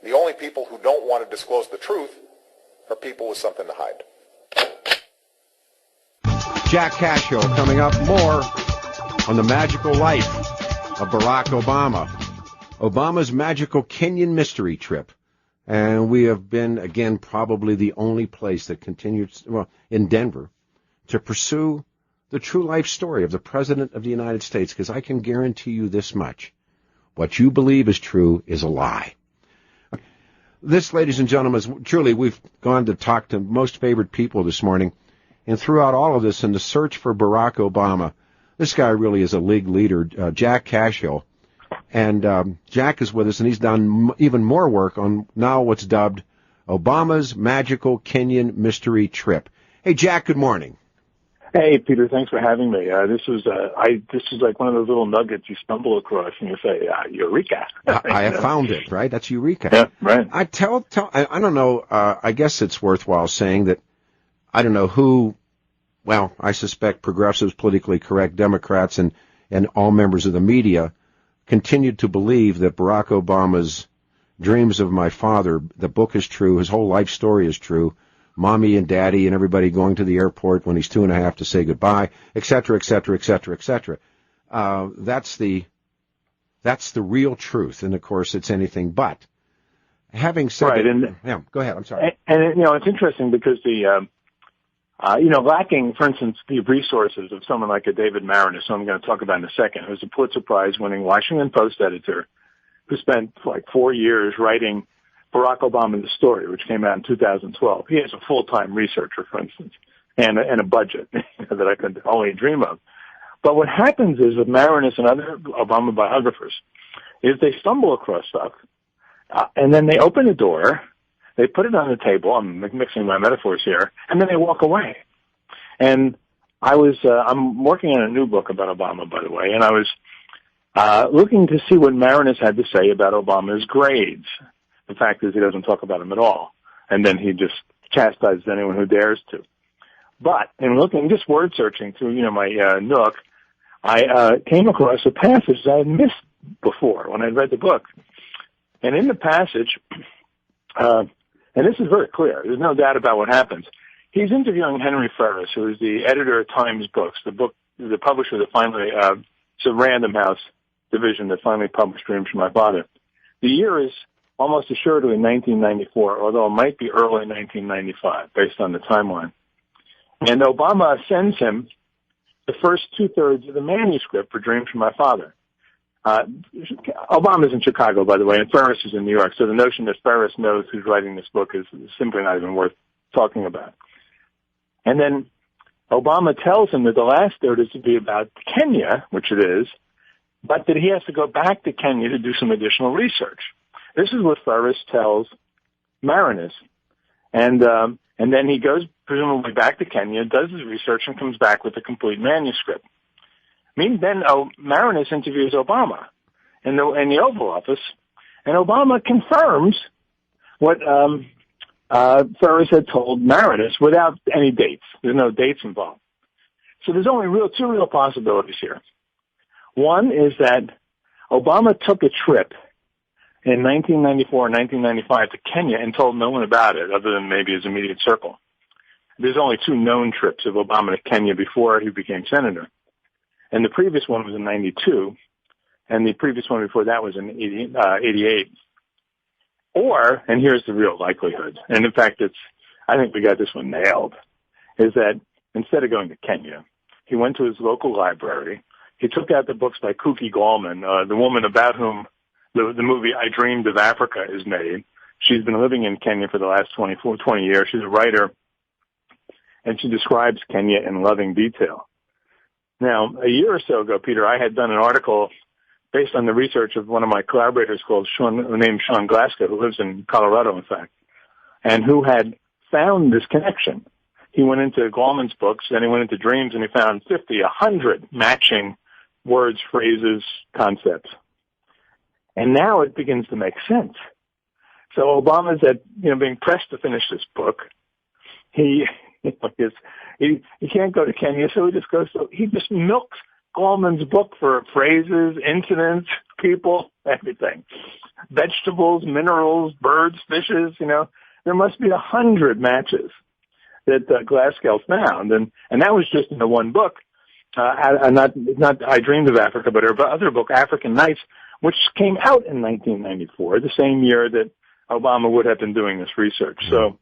The only people who don't want to disclose the truth are people with something to hide. Jack Cashill coming up, more on the magical life of Barack Obama. Obama's magical Kenyan mystery trip. And we have been, again, probably the only place that continues, well, in Denver, to pursue the true life story of the President of the United States, because I can guarantee you this much. What you believe is true is a lie. This, ladies and gentlemen, is truly, we've gone to talk to most favored people this morning, and throughout all of this, in the search for Barack Obama, this guy really is a league leader, Jack Cashill. And Jack is with us, and he's done even more work on now what's dubbed Obama's Magical Kenyan Mystery Trip. Hey, Jack, good morning. Hey, Peter, thanks for having me. This is like one of those little nuggets you stumble across and you say, Eureka. I have found it, right? That's Eureka. Yeah, right. I don't know, I guess it's worthwhile saying that I don't know who, well, I suspect progressives, politically correct Democrats, and all members of the media continued to believe that Barack Obama's Dreams of My Father, the book is true, his whole life story is true, Mommy and Daddy and everybody going to the airport when he's 2.5 to say goodbye, et cetera, et cetera, et cetera, et cetera. That's the real truth, and of course it's anything but. Having said right, yeah, go ahead, I'm sorry. And it's interesting because lacking, for instance, the resources of someone like a David Marinus, who I'm going to talk about in a second, who's a Pulitzer Prize-winning Washington Post editor who spent like 4 years writing Barack Obama, the Story, which came out in 2012. He has a full-time researcher, for instance, and a budget that I could only dream of. But what happens is with Marinus and other Obama biographers is they stumble across stuff, and then they open a door, they put it on the table, I'm mixing my metaphors here, and then they walk away. And I'm working on a new book about Obama, by the way, and I was looking to see what Marinus had to say about Obama's grades. The fact is he doesn't talk about them at all, and then he just chastises anyone who dares to. But in looking, just word searching through, my Nook, I came across a passage that I had missed before when I read the book. And in the passage, and this is very clear, there's no doubt about what happens. He's interviewing Henry Ferris, who is the editor of Times Books, the publisher that finally, it's a Random House division that finally published Dreams from My Father. The year is almost assuredly 1994, although it might be early 1995, based on the timeline. And Obama sends him the first 2/3 of the manuscript for Dreams from My Father. Obama's in Chicago, by the way, and Ferris is in New York, so the notion that Ferris knows who's writing this book is simply not even worth talking about. And then Obama tells him that the last third is to be about Kenya, which it is, but that he has to go back to Kenya to do some additional research. This is what Ferris tells Marinus. And then he goes presumably back to Kenya, does his research, and comes back with a complete manuscript. Then Marinus interviews Obama in the Oval Office, and Obama confirms what Ferris had told Marinus without any dates. There's no dates involved. So there's only two real possibilities here. One is that Obama took a trip in 1994 and 1995 to Kenya and told no one about it other than maybe his immediate circle. There's only 2 known trips of Obama to Kenya before he became senator. And the previous one was in 92, and the previous one before that was in 88. Or, and here's the real likelihood, and in fact I think we got this one nailed, is that instead of going to Kenya, he went to his local library, he took out the books by Kuki Gallman, the woman about whom the movie I Dreamed of Africa is made. She's been living in Kenya for the last 20 years. She's a writer, and she describes Kenya in loving detail. Now, a year or so ago, Peter, I had done an article based on the research of one of my collaborators named Sean Glasgow, who lives in Colorado, in fact, and who had found this connection. He went into Gallman's books, and he went into Dreams, and he found 50, 100 matching words, phrases, concepts. And now it begins to make sense. So Obama's being pressed to finish this book. He can't go to Kenya, so he just milks Gallman's book for phrases, incidents, people, everything. vegetables, minerals, birds, fishes, there must be 100 matches that Glasgow found. And that was just in the one book. Not I Dreamed of Africa, but her other book, African Nights, which came out in 1994, the same year that Obama would have been doing this research. So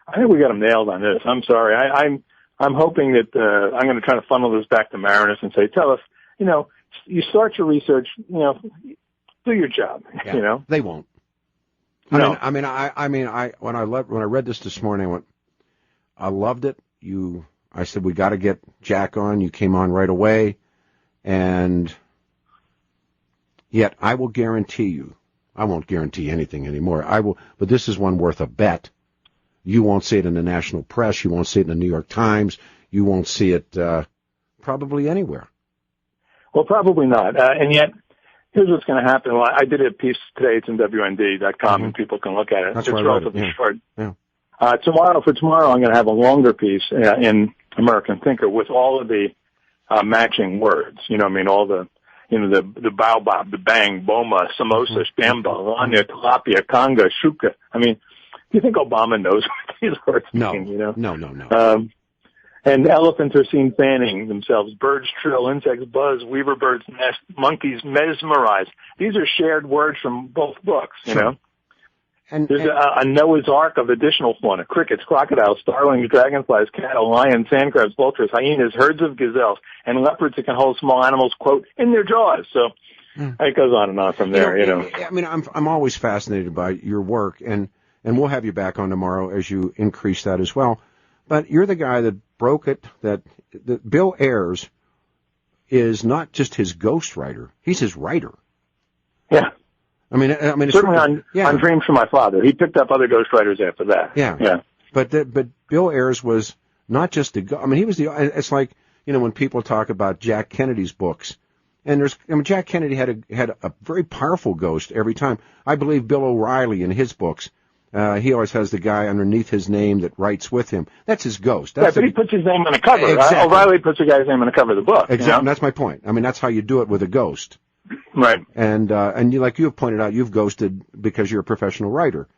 I think we got him nailed on this. I'm sorry. I'm hoping that I'm going to try to funnel this back to Marinus and say, tell us, you start your research, do your job. Yeah, they won't. No. When I read this morning, I went, I loved it. I said, we got to get Jack on. You came on right away. And yet I will guarantee you, I won't guarantee anything anymore. But this is one worth a bet. You won't see it in the national press. You won't see it in the New York Times. You won't see it probably anywhere. Well, probably not. And yet, here's what's going to happen. Well, I did a piece today. It's in WND.com, and people can look at it. That's it's relatively short. Yeah. Tomorrow, I'm going to have a longer piece in American Thinker with all of the matching words. All the, the baobab, the bang, boma, samosa, gamba, lanya, tilapia, conga, shuka. Do you think Obama knows what these words mean? No. And elephants are seen fanning themselves. Birds trill, insects buzz, weaver birds nest, monkeys mesmerize. These are shared words from both books, Sure. And there's a Noah's Ark of additional fauna: crickets, crocodiles, starlings, dragonflies, cattle, lions, sand crabs, vultures, hyenas, herds of gazelles, and leopards that can hold small animals, quote, in their jaws. So it goes on and on from there, I'm always fascinated by your work, and we'll have you back on tomorrow as you increase that as well. But you're the guy that broke it, that Bill Ayers is not just his ghostwriter, he's his writer. Yeah. It's certainly on Dreams from My Father. He picked up other ghostwriters after that. Yeah. But Bill Ayers was not just he was it's like, when people talk about Jack Kennedy's books, and Jack Kennedy had a very powerful ghost every time. I believe Bill O'Reilly in his books, he always has the guy underneath his name that writes with him. That's his ghost. But he puts his name on the cover. Exactly. Right? O'Reilly puts the guy's name on the cover of the book. Exactly. And that's my point. That's how you do it with a ghost. Right. And you, like you have pointed out, you've ghosted because you're a professional writer,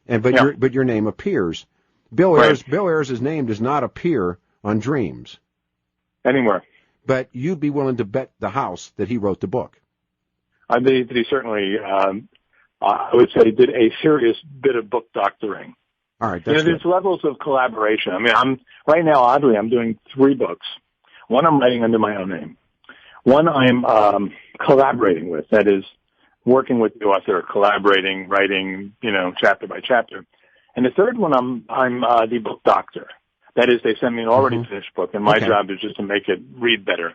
but your name appears. Bill Ayers' name does not appear on Dreams anywhere. But you'd be willing to bet the house that he wrote the book. I believe that he certainly, I would say, did a serious bit of book doctoring. All right, that's there's levels of collaboration. I'm right now, oddly, I'm doing 3 books. One I'm writing under my own name. One I'm collaborating with, that is, working with the author, collaborating, writing, chapter by chapter. And the third one, I'm the book doctor. That is, they send me an already finished book, and my job is just to make it read better.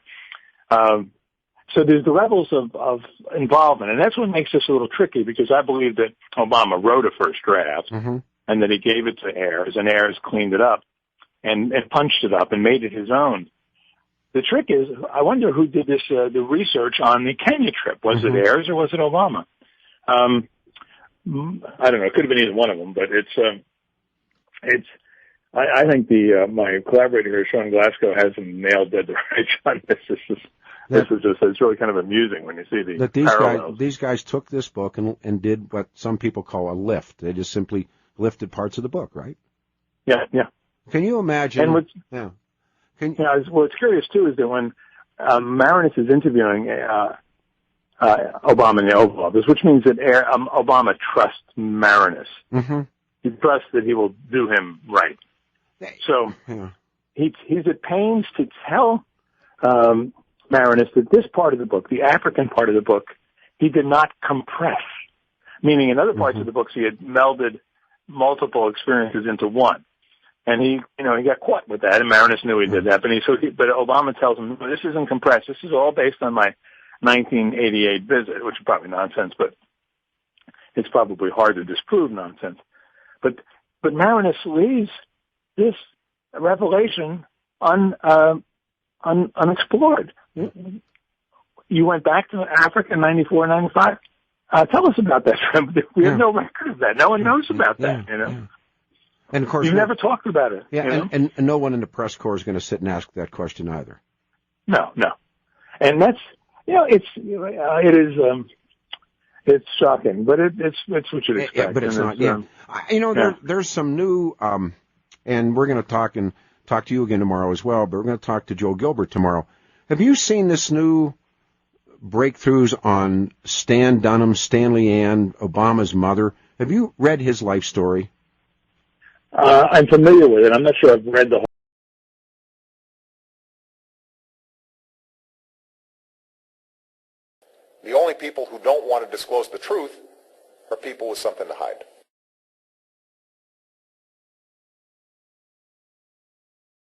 So there's the levels of involvement, and that's what makes this a little tricky, because I believe that Obama wrote a first draft, and that he gave it to Ayers, and Ayers cleaned it up and punched it up and made it his own. The trick is, I wonder who did this, the research on the Kenya trip. Was it Ayers or was it Obama? I don't know. It could have been either one of them, but I think my collaborator here, Sean Glasgow, has him nailed dead right on this. It's really kind of amusing when you see the parallels. These guys took this book and did what some people call a lift. They just simply lifted parts of the book, right? Yeah. Can you imagine? What's curious too is that when Marinus is interviewing Obama in the Oval Office, which means that Obama trusts Marinus. He trusts that he will do him right. So he's at pains to tell Marinus that this part of the book, the African part of the book, he did not compress. Meaning in other parts of the books he had melded multiple experiences into one. And he got caught with that, and Marinus knew he did that. But Obama tells him, this isn't compressed. This is all based on my 1988 visit, which is probably nonsense, but it's probably hard to disprove nonsense. But Marinus leaves this revelation unexplored. You went back to Africa in 94, 95? Tell us about that. We have no record of that. No one knows about that, Yeah. And of course, you've never talked about it. Yeah, and no one in the press corps is going to sit and ask that question either. No. And that's, it is It's shocking, but it's what you'd expect. Yeah, but it's not. Yeah, there's some new, and we're going to talk to you again tomorrow as well. But we're going to talk to Joe Gilbert tomorrow. Have you seen this new breakthroughs on Stan Dunham, Stanley Ann, Obama's mother? Have you read his life story? I'm familiar with it. I'm not sure I've read the whole. The only people who don't want to disclose the truth are people with something to hide.